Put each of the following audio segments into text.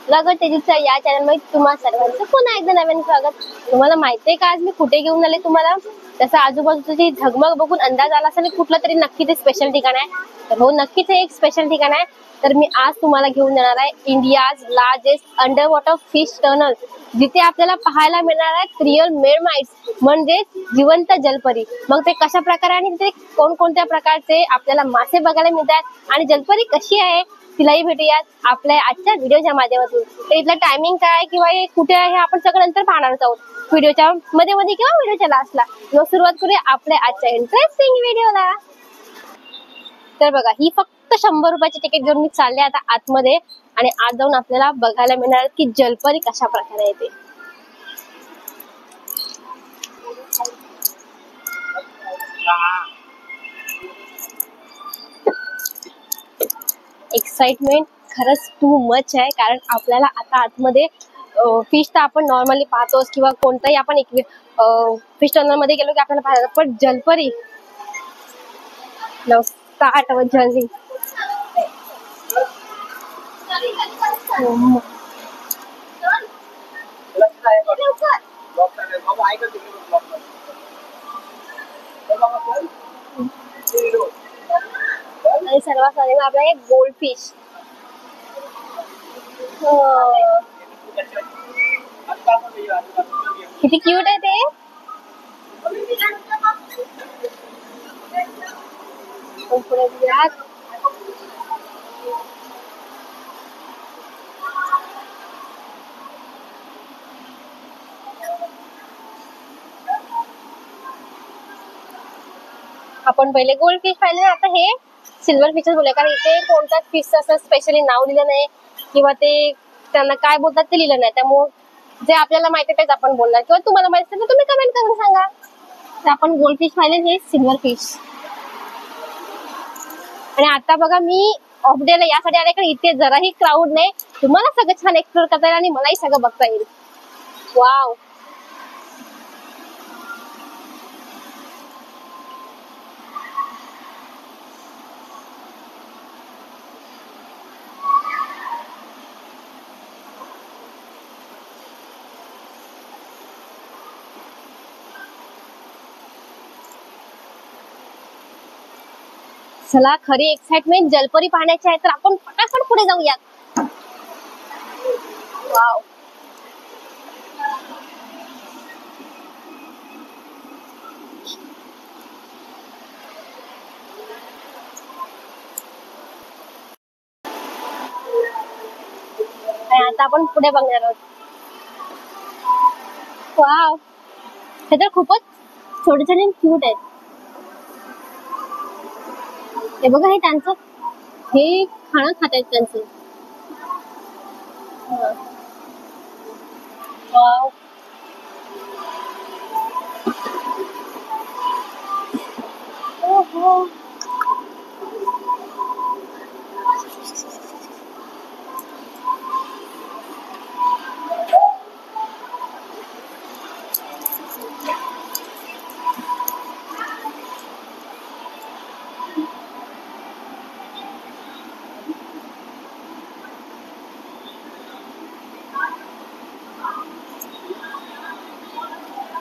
लगत तेजूच्या या चॅनल मध्ये तुम्हा सर्वांचं पुन्हा एकदा नवीन स्वागत। तुम्हाला माहितीये का आज मी कुठे घेऊन आले तुम्हाला? तसं आजूबाजूची झगमग बघून अंदाज आला असेल कुठलं तरी नक्की ते स्पेशल ठिकाण आहे। तर हो नक्कीच हे एक स्पेशल ठिकाण आहे। तर मी आज तुम्हाला घेऊन जाणार आहे India's largest under water fish tunnel, जिथे आपल्याला पाहायला मिळणार आहेत रिअल मेरमाइड्स म्हणजे जिवंत जलपरी। मग ते कशा प्रकारे आणि ते कोणकोणत्या प्रकारचे आपल्याला मासे बघायला मिळतात आणि जलपरी कशी आहे तिलाही भेटूयात आपल्या आजच्या व्हिडिओच्या माध्यमातून। तर इथलं टायमिंग काय किंवा हे कुठे आहे आपण सगळं नंतर पाहणार आहोत व्हिडिओच्या मध्ये किंवा व्हिडिओच्या लास्टला। मग सुरुवात करूया आपल्या आजच्या इंटरेस्टिंग व्हिडिओला। तर बघा ही फक्त 100 रुपयाची तिकीट घेऊन मी चालले आता आतमध्ये आणि आत जाऊन आपल्याला बघायला मिळणार की जलपरी कशा प्रकारे येते। एक्साइटमेंट खरंच टू मच आहे, कारण आपल्याला आता आतमध्ये फिश तर आपण नॉर्मली पाहतोच किंवा कोणताही आपण फिश टनल मध्ये गेलो की आपल्याला पाहायला, पण जलपरी स्टार्ट अवर जर्नी। आणि सर्वात आधी आपल्याला एक गोल्ड फिश, किती क्यूट आहे ते। आपण पहिले गोल्ड फिश पाहिले ना, आता हे सिल्वर फिशच बोलूया, कारण इथे कोणत्याच फिशचं असं स्पेशली नाव लिहिलं नाही किंवा ते त्यांना काय बोलतात ते लिहिलं नाही। त्यामुळे जे आपल्याला माहिती तेच आपण बोलणार, किंवा तुम्हाला माहिती असेल तर तुम्ही कमेंट करून सांगा। तर आपण गोल्ड फिश पाहिले, हे सिल्वर फिश। आणि आता बघा मी ऑफ डे ला यासाठी आले कारण इथे जराही क्राऊड नाही, तुम्हाला सगळं छान एक्सप्लोर करता येईल आणि मलाही सगळं बघता येईल। वाव, चला खरी एक्साइटमेंट जलपरी पाहण्याची आहे, तर आपण फटाफट पुढे जाऊयात। वाव, आणि आता आपण पुढे बघणार आहोत। वाव, हे तर खूपच छोटे छोटे क्यूट आहेत। हे बघा, हे त्यांचं हे खाणं खात आहेत त्यांचं। वाव, ओहो,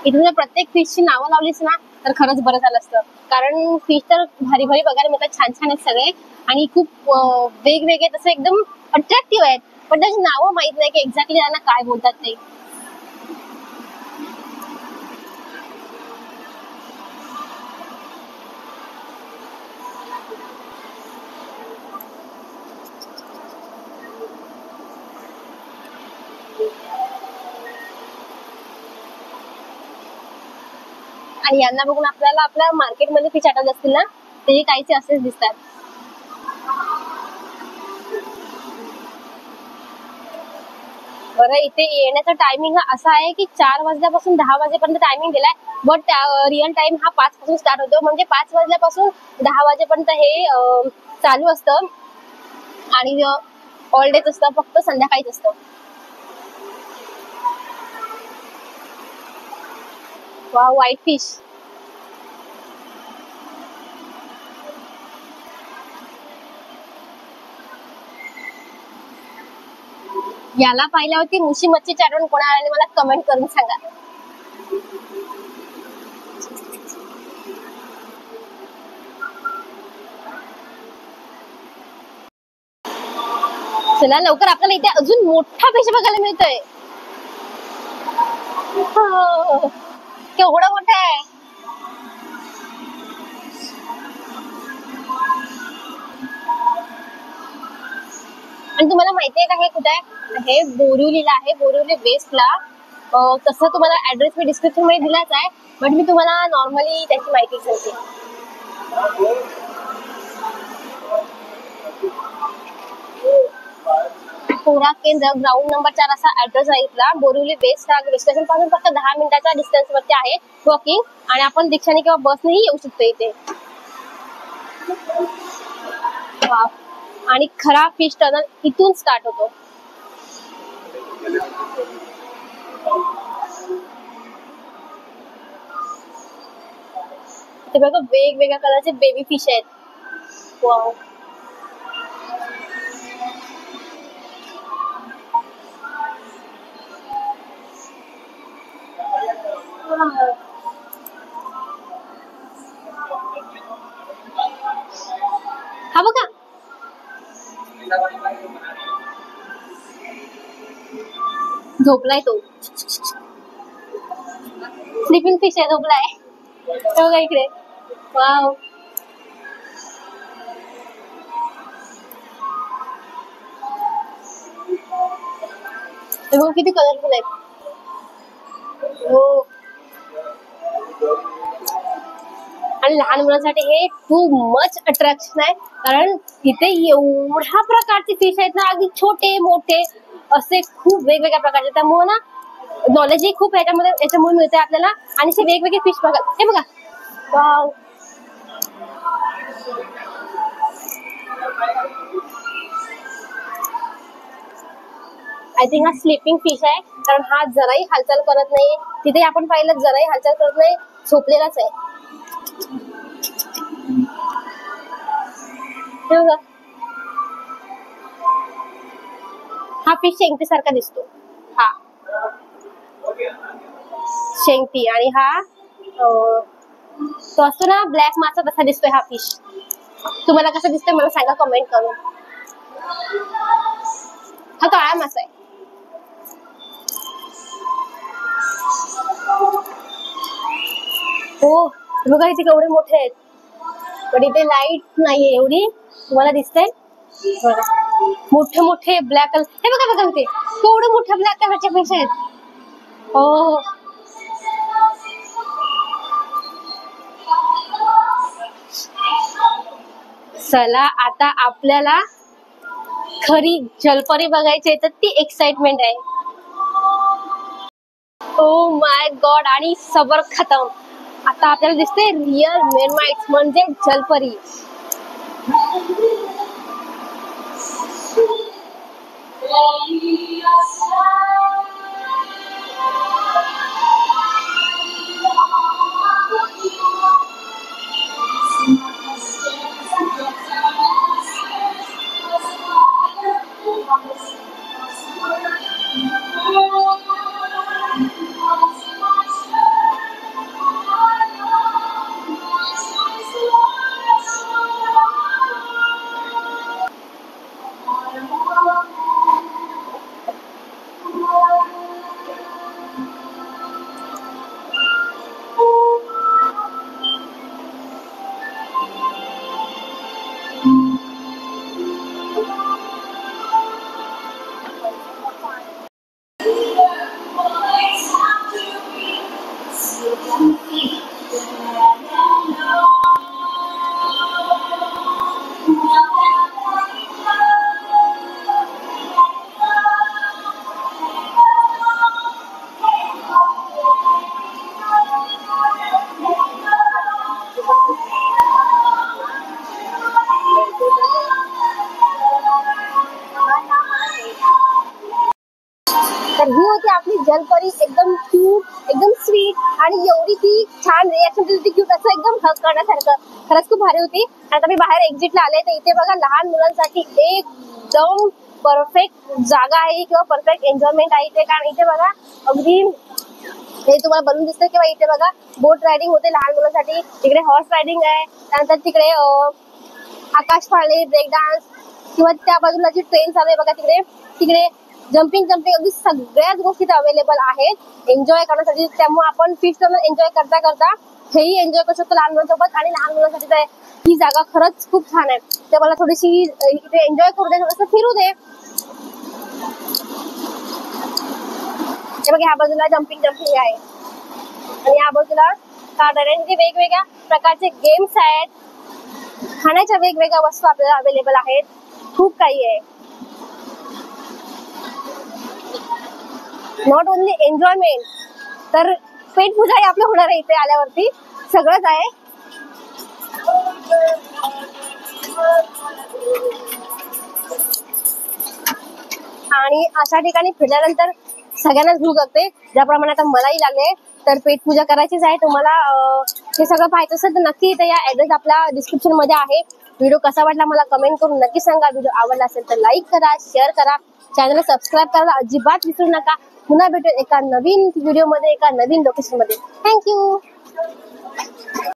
इथे जर प्रत्येक फिशची नावं लावलीच ना तर खरंच बरं झालं असतं, कारण फिश तर भारी भारी बघायला मिळतात, छान छान आहेत सगळे आणि खूप वेगवेगळे तसे एकदम अट्रॅक्टिव्ह आहेत, पण त्याची नावं माहित नाही की एक्झॅक्टली त्यांना काय बोलतात ते। आणि यांना बघून आपल्याला आपल्या मार्केटमध्ये फिश आठवत असतील ना, ते काहीचे असेच दिसतात। बरं, इथे येण्याचा टायमिंग हा असा आहे की 4 वाजल्यापासून 10 वाजेपर्यंत टायमिंग दिलाय, बट रिअल टाइम हा 5 पासून स्टार्ट होतो, म्हणजे 5 वाजल्यापासून 10 वाजेपर्यंत हे चालू असतं आणि ऑल डेच असतं, फक्त संध्याकाळीच असतं। वाव, व्हाईट फिश, याला पाहिल्यावरती मुशी मच्छीची आठवण कोणाला आली मला कमेंट करून सांगा. चला लवकर, आपल्याला इथे अजून मोठा फिश बघायला मिळतोय. केवढा मोठा आहे. आणि तुम्हाला माहितीये का हे कुठे आहे? हे बोरिवलीला आहे, बोरिवली वेस्टला. तसं तुम्हाला ऍड्रेस मी डिस्क्रिप्शन मध्ये दिलाच आहे, बट मी तुम्हाला नॉर्मली त्याची माहिती सांगते. पोरा केंद्र ग्राउंड नंबर 4 असा ऍड्रेस आहे इथला. बोरिवली वेस्ट स्टेशन पासून फक्त 10 मिनिटाच्या डिस्टन्स वरती आहे वॉकिंग. आणि आपण रिक्षाने किंवा बसनेही येऊ शकतो इथे. आणि खरा फिश टनल इथून स्टार्ट होतो. ते बघा वेगवेगळ्या कलरचे बेबी फिश आहेत. वाव. हा बघा झोपलाय तो. स्लीपिंग फिश आहे, झोपलाय. बघा इकडे. वाव. किती कलरफुल आहेत. हो. आणि लहान मुलांसाठी हे टू मच अट्रॅक्शन आहे, कारण तिथे एवढ्या प्रकारचे फिश आहेत ना, अगदी छोटे मोठे असे खूप वेगवेगळ्या प्रकारचे. त्यामुळे ना नॉलेजही खूप याच्यामुळे मिळते आपल्याला. आणि ते वेगवेगळे फिश बघा. हे बघा. वाव. आय थिंक हा स्लीपिंग फिश आहे, कारण हा जराही हालचाल करत नाही. तिथे आपण पाहिलं जराही हालचाल करत नाही, झोपलेलाच आहे. हा फिश शेंगटी सारखा दिसतो. हा शेंगटी. आणि हा तो असतो ना ब्लॅक मासा, तसा दिसतोय हा फिश. तुम्हाला कसा दिसतोय मला सांगा कमेंट करून. हा काळा मासा आहे. हो बघा इथे केवढे मोठे आहेत, पण इथे लाईट नाहीये एवढी. तुम्हाला दिसतंय मोठे मोठे ब्लॅक कलर. हे बघा बघा इथे केवढे मोठे ब्लॅक कलरचे फिश आहेत. हो. चला आता आपल्याला खरी जलपरी बघायची आहे, तर ती एक्साइटमेंट आहे. Oh my God. आणि सबर खतम. आता आपल्याला दिसते रिअल मेरमाइड्स म्हणजे जलपरी. तर ही होती आपली जलपरी. एकदम क्यूट, एकदम स्वीट, आणि एवढी ती छान रिॲक्शन दिली होती क्यूट असं एकदम हग करण्यासारखं. खरंच खूप भारी होती. आता मी बाहेर एक्झिटला आले, तर इथे बघा लहान मुलांसाठी एकदम परफेक्ट जागा आहे किंवा परफेक्ट एन्जॉयमेंट आहे इथे. कारण इथे बघा अगदी हे तुम्हाला बनवून दिसतंय किंवा इथे बघा बोट रायडिंग होते लहान मुलांसाठी, तिकडे हॉर्स रायडिंग आहे, त्यानंतर तिकडे आकाश पाळणे, ब्रेक डान्स किंवा त्या बाजूला जी ट्रेन चालू आहे बघा तिकडे जम्पिंग अगदी सगळ्याच गोष्टी अवेलेबल आहेत एन्जॉय करण्यासाठी. त्यामुळे आपण फिश टर्मिनल एन्जॉय करता करता हेही एन्जॉय करू शकतो लहान मुलांसोबत. आणि लहान मुलांसाठी ही जागा खरंच खूप छान आहे. तर मला थोडीशी इथे एन्जॉय करू दे, थोडंसं फिरू दे. बघा ह्या बाजूला जम्पिंग आहे आणि या बाजूला कार्ड आहे. वेगवेगळ्या प्रकारचे गेम्स आहेत, खाण्याच्या वेगवेगळ्या वस्तू आपल्याला अवेलेबल आहेत, खूप काही आहे. नॉट ओनली एन्जॉयमेंट तर पेट पूजाही आपलं होणार आहे इथे आल्यावरती, सगळंच आहे. आणि अशा ठिकाणी फिरल्यानंतर सगळ्यांनाच भूक लागते, ज्याप्रमाणे आता मलाही लागले. तर पेट पूजा करायचीच आहे. तुम्हाला हे सगळं पाहायचं असेल तर नक्की इथे या, ऍड्रेस आपल्या डिस्क्रिप्शन मध्ये आहे. व्हिडिओ कसा वाटला मला कमेंट करून नक्की सांगा. व्हिडिओ आवडला असेल तर लाईक करा, शेअर करा, चॅनलला सबस्क्राईब करायला अजिबात विसरू नका. पुन्हा भेटू एका नवीन व्हिडिओ मध्ये, एका नवीन लोकेशन मध्ये. थँक्यू.